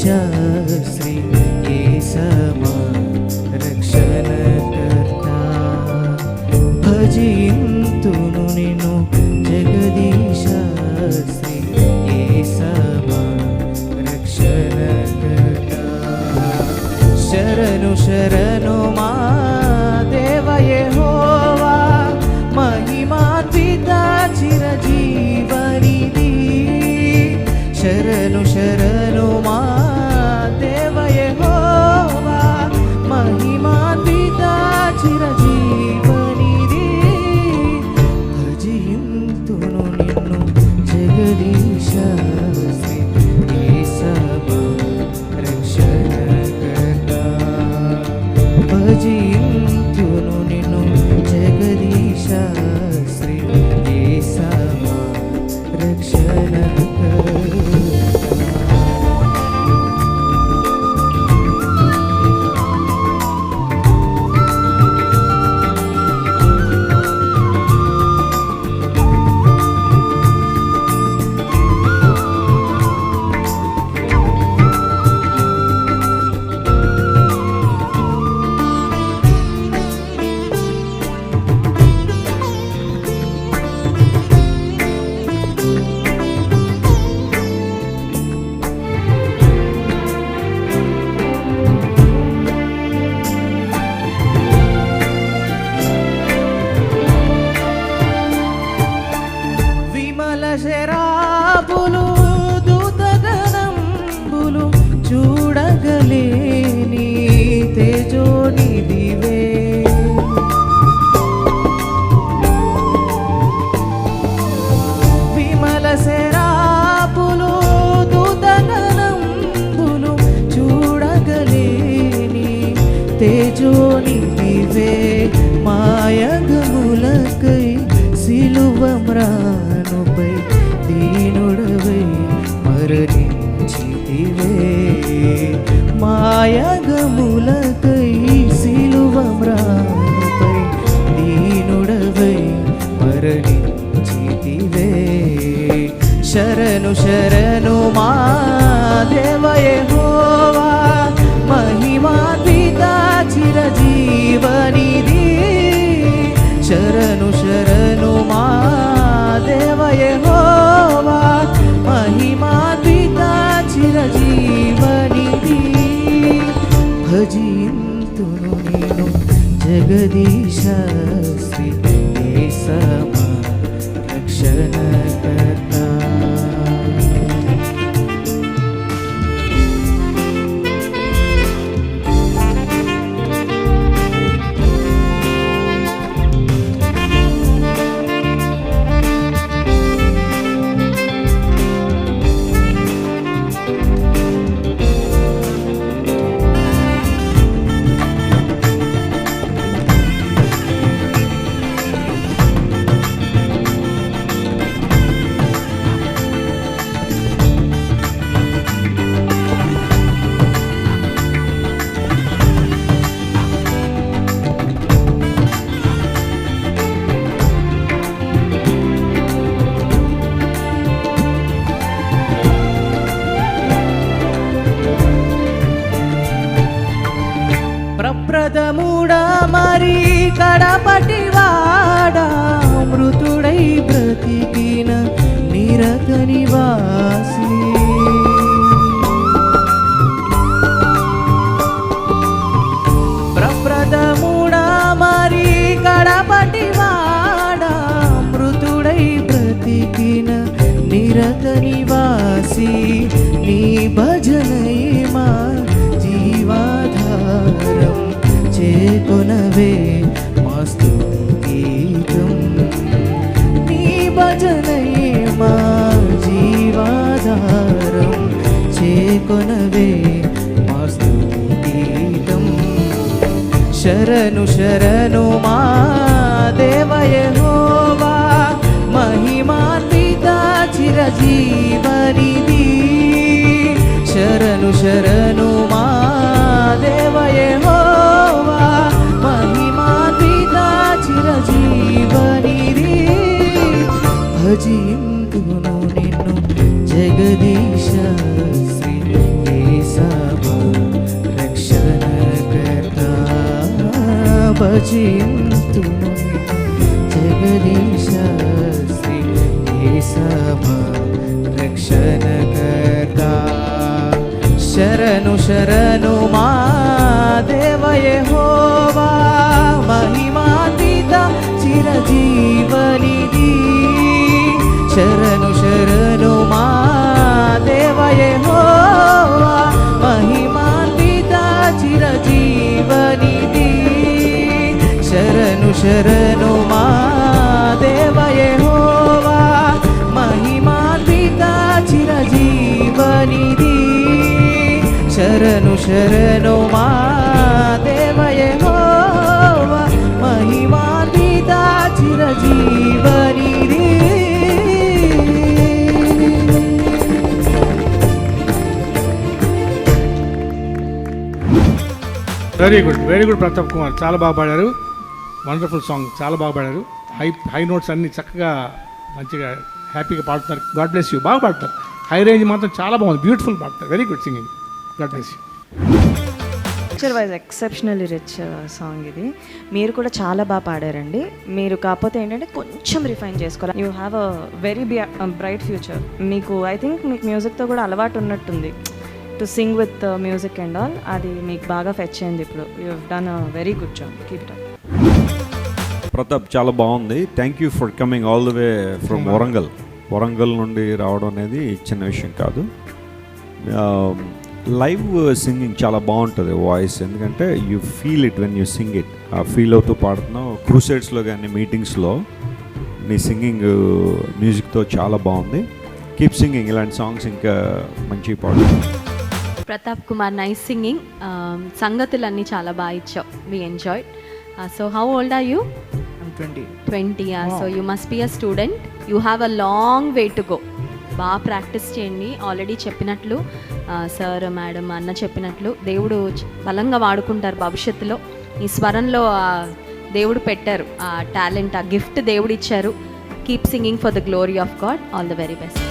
జగదీశ శ్రీ యేసమా రక్షణకర్త భజింతును నిన్ను జగదీశ శ్రీ యేసమా రక్షణకర్త శరణు శరణు మా దేవ యెహోవా మహిమాన్విత చిరజీవనిధి శరణు శరణు మా దేవ యెహోవా మహిమాన్విత చిరజీవనిధి భజింతును నిన్ను జగదీశ శ్రీ యేసమా రక్షణకర్త భజింతును నిన్ను జగదీశ శ్రీ యేసమా రక్షణకర్త శరాబులు దూతగణంబులు చూడగలేని తేజోనిధివే విమల శరాబులు దూతగణంబులు చూడగలేని తేజోనిధివే మాయగములకై సిలువమ్రానుపై దీనుడవై మరణించితివే మాయగములకై సిలువమ్రానుపై దీనుడవై మరణించితివే శరణు శరణు మా దేవ యెహోవా మహిమాన్విత చిరజీవనిధి శరణు శరణు మా దేవ యెహోవా మహిమాన్విత చిరజీవనిధి భజింతును నేను జగదీశ శ్రీ యేసమా రక్షణకర్త ప్రప్రథముడా మరి కడపటివాడా మృతుడై బ్రతికిన నిరత నివాసి ప్రప్రథముడా మరి కడపటివాడా మృతుడై బ్రతికిన నిరత నివాసి నీ భజనై మా జీవాధారం చేకొనవే మా స్తుతిగీతం నీ భజనయే మా జీవాధారం చేకొనవే మా స్తుతిగీతం శరణు శరణు మా దేవ యెహోవా మహిమాన్విత చిరజీవనిధి శరణు శరణు మా దేవ యెహోవా మహిమాన్విత చిరజీవనిధి భజింతును నిన్ను జగదీశ శ్రీ యేస భజింతును జగదీశ శ్రీ యేసమ రక్షణకర్త శరణు శరణు మా దేవ యెహోవా మహిమాన్విత చిరజీవనిధి శరణు శరణు మా దేవ యెహోవా మహిమాన్విత చిరజీవనిధి శరణు శరణు మా దేవ యెహోవా మహిమాన్విత చిరజీవనిధి శరణు శరణు మా దేవ యెహోవా మహిమాన్విత చిరజీవనిధి. వెరీ గుడ్ ప్రతాప్ కుమార్, చాలా బాగా పాడారు. వండర్ఫుల్ సాంగ్, చాలా బాగా పాడారు. హై నోట్స్ అన్ని చక్కగా మంచిగా హ్యాపీగా పాడుతున్నారు. God bless you. బాగా పాడతారు. హై రేంజ్ మాత్రం చాలా బాగుంది, బ్యూటిఫుల్ పాడతారు. Very good singing. God bless you. Picture wise exceptionally rich song ఇది. మీరు కూడా చాలా బాగా పాడారండి. మీరు కాకపోతే ఏంటంటే కొంచెం రిఫైన్ చేసుకోవాలి. You have a very bright future. మీకు ఐ థింక్ మీకు మ్యూజిక్తో కూడా అలవాటు ఉన్నట్టుంది, to sing with music and all. అది మీకు బాగా ఫెచ్ అయింది ఇప్పుడు. You have done a very good job. Keep it up. Pratap, చాలా బాగుంది. Thank you for coming all the way from Warangal నుండి రావడం అనేది చిన్న విషయం కాదు. లైవ్ సింగింగ్ చాలా బాగుంటుంది వాయిస్, ఎందుకంటే you feel it when you sing it. ఆ ఫీల్ అవుతూ పాడుతున్నావు. క్రూసైడ్స్లో కానీ మీటింగ్స్లో నీ సింగింగ్ మ్యూజిక్తో చాలా బాగుంది. Keep singing. ఇలాంటి సాంగ్స్ ఇంకా మంచి పాడు. Pratap Kumar, nice singing. సంగతులన్నీ చాలా బాగా ఇచ్చావు. We enjoyed. So how old are you? 20. So you must be a student. You have a long way to go. బాగా ప్రాక్టీస్ చేయండి. ఆల్రెడీ చెప్పినట్లు సార్, మేడం, అన్న చెప్పినట్లు దేవుడు బలంగా వాడుకుంటారు భవిష్యత్తులో. ఈ స్వరంలో దేవుడు పెట్టారు ఆ టాలెంట్, ఆ గిఫ్ట్ దేవుడు ఇచ్చారు. Keep singing for the glory of God. All the very best.